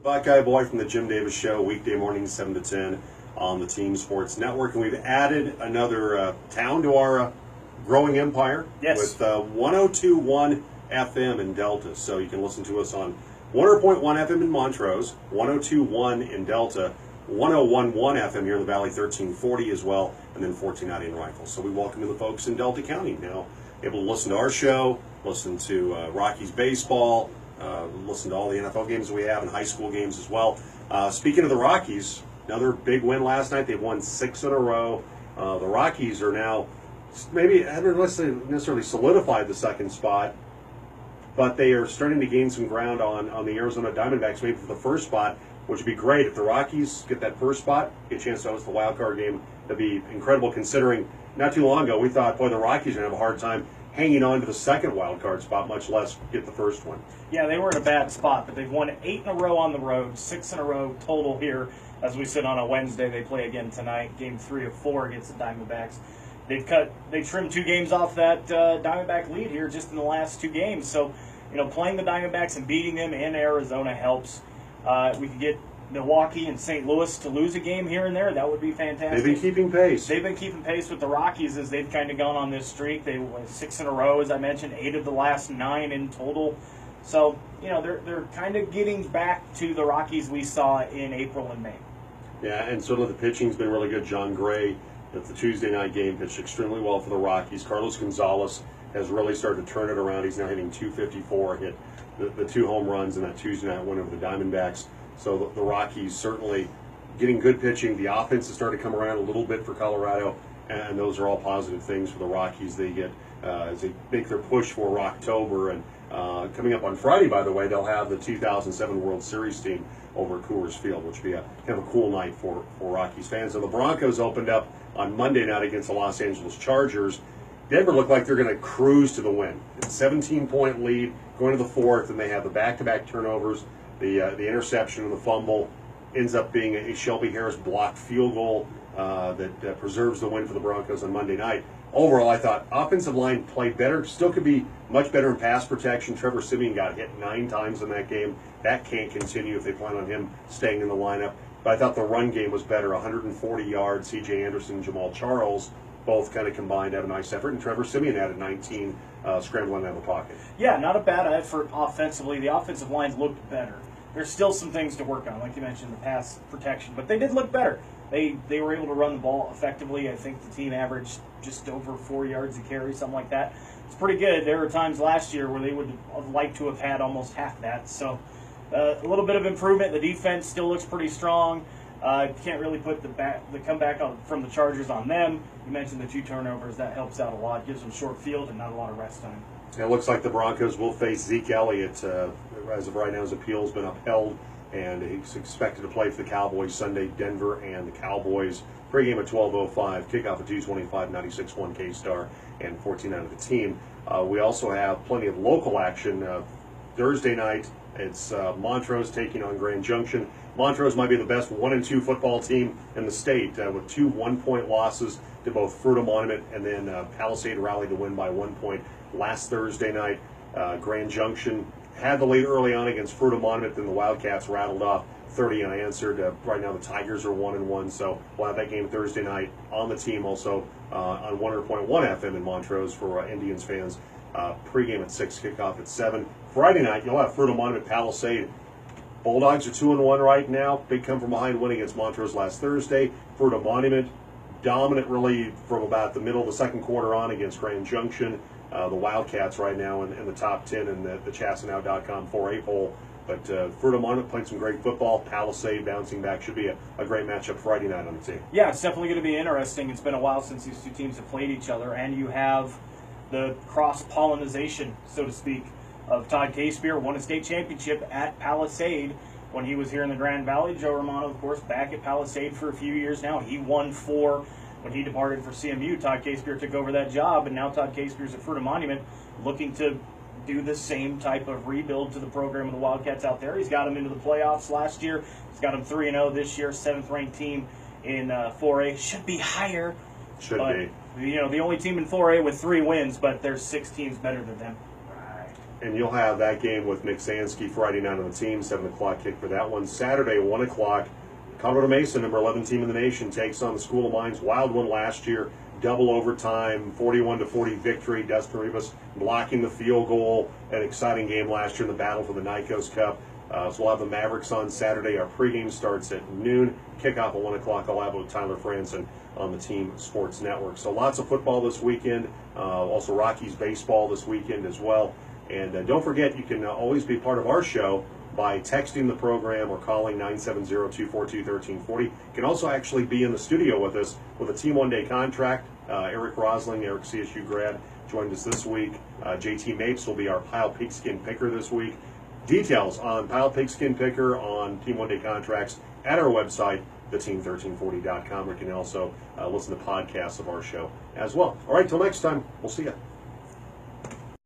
Buckeye Boy from the Jim Davis Show, weekday mornings 7 to 10 on the Team Sports Network. And we've added another town to our growing empire with 102.1 FM in Delta. So you can listen to us on 100.1 FM in Montrose, 102.1 in Delta, 101.1 FM here in the Valley, 1340 as well, and then 1490 in Rifle. So we welcome the folks in Delta County now, able to listen to our show, listen to Rockies baseball, listen to all the NFL games we have and high school games as well. Speaking of the Rockies, another big win last night. They've won 6 in a row. The Rockies are now maybe haven't necessarily solidified the second spot, but they are starting to gain some ground on the Arizona Diamondbacks, maybe for the first spot, which would be great. If the Rockies get that first spot, get a chance to host the wild card game, that'd be incredible considering not too long ago we thought, boy, the Rockies are going to have a hard time hanging on to the second wild card spot, much less get the first one. Yeah, they were in a bad spot, but they've won 8 in a row on the road, 6 in a row total here. As we sit on a Wednesday, they play again tonight, game 3 of 4 against the Diamondbacks. They trimmed 2 games off that Diamondback lead here just in the last 2 games. So, playing the Diamondbacks and beating them in Arizona helps. We could get Milwaukee and St. Louis to lose a game here and there. That would be fantastic. They've been keeping pace. They've been keeping pace with the Rockies as they've kind of gone on this streak. They won 6 in a row, as I mentioned, 8 of the last 9 in total. So, they're kind of getting back to the Rockies we saw in April and May. Yeah, and certainly the pitching's been really good. John Gray, at the Tuesday night game, pitched extremely well for the Rockies. Carlos Gonzalez has really started to turn it around. He's now hitting .254, hit the 2 home runs in that Tuesday night win over the Diamondbacks. So the Rockies certainly getting good pitching. The offense has started to come around a little bit for Colorado, and those are all positive things for the Rockies. They get as they make their push for Rocktober. And coming up on Friday, by the way, they'll have the 2007 World Series team over at Coors Field, which will be kind of a cool night for Rockies fans. So the Broncos opened up on Monday night against the Los Angeles Chargers. Denver looked like they're going to cruise to the win. It's a 17-point lead going to the 4th, and they have the back-to-back turnovers. The interception and the fumble ends up being a Shelby Harris blocked field goal that preserves the win for the Broncos on Monday night. Overall, I thought offensive line played better. Still could be much better in pass protection. Trevor Siemian got hit 9 times in that game. That can't continue if they plan on him staying in the lineup. But I thought the run game was better. 140 yards. C.J. Anderson and Jamal Charles both kind of combined had a nice effort. And Trevor Siemian added 19 scrambling out of the pocket. Yeah, not a bad effort offensively. The offensive lines looked better. There's still some things to work on, like you mentioned, the pass protection. But they did look better. They were able to run the ball effectively. I think the team averaged just over 4 yards a carry, something like that. It's pretty good. There were times last year where they would have liked to have had almost half that. So a little bit of improvement. The defense still looks pretty strong. Can't really put the comeback from the Chargers on them. You mentioned the 2 turnovers. That helps out a lot. Gives them short field and not a lot of rest time. It looks like the Broncos will face Zeke Elliott. As of right now, his appeal has been upheld, and he's expected to play for the Cowboys Sunday. Denver and the Cowboys. Pregame at 12:05, kickoff at 2:25, 96.1 K-Star, and 14 out of the team. We also have plenty of local action. Thursday night, it's Montrose taking on Grand Junction. Montrose might be the best 1-2 football team in the state with 2 one-point losses to both Fruita Monument and then Palisade rallied to win by 1 point last Thursday night. Grand Junction had the lead early on against Fruita Monument, then the Wildcats rattled off 30 unanswered. Right now the Tigers are 1-1, so we'll have that game Thursday night on the team, also on 100.1 FM in Montrose for Indians fans. Pregame at 6, kickoff at 7. Friday night, you'll have Fruita Monument Palisade. Bulldogs are 2-1 right now. Big come-from-behind win against Montrose last Thursday. Fruita Monument dominant really from about the middle of the second quarter on against Grand Junction. The Wildcats right now in the top 10 in the Chassanow.com 4A poll. But Fruita Monument playing some great football. Palisade bouncing back. Should be a great matchup Friday night on the team. Yeah, it's definitely going to be interesting. It's been a while since these 2 teams have played each other, and you have the cross-pollinization, so to speak, of Todd K-Spear won a state championship at Palisade when he was here in the Grand Valley. Joe Romano, of course, back at Palisade for a few years now. He won 4 when he departed for CMU. Todd K-Spear took over that job, and now Todd K-Spear's at Fruita Monument looking to do the same type of rebuild to the program of the Wildcats out there. He's got them into the playoffs last year. He's got them 3-0 this year, 7th-ranked team in 4A. Should be higher. Should be. The only team in 4A with 3 wins, but there's 6 teams better than them. And you'll have that game with Nick Sansky Friday night on the team, 7 o'clock kick for that one. Saturday, 1 o'clock, Colorado Mesa, number 11 team in the nation, takes on the School of Mines. Wild one last year, double overtime, 41-40 victory. Dustin Rivas blocking the field goal. An exciting game last year in the battle for the Nikos Cup. So we'll have the Mavericks on Saturday. Our pregame starts at noon. Kickoff at 1 o'clock. I'll have with Tyler Franson on the Team Sports Network. So lots of football this weekend. Also Rockies baseball this weekend as well. And don't forget, you can always be part of our show by texting the program or calling 970-242-1340. You can also actually be in the studio with us with a Team One Day contract. Eric Rosling, Eric CSU grad, joined us this week. JT Mapes will be our Pile Pigskin Picker this week. Details on Pile Pigskin Picker on Team One Day contracts at our website, theteam1340.com. We can also listen to podcasts of our show as well. All right, till next time, we'll see you.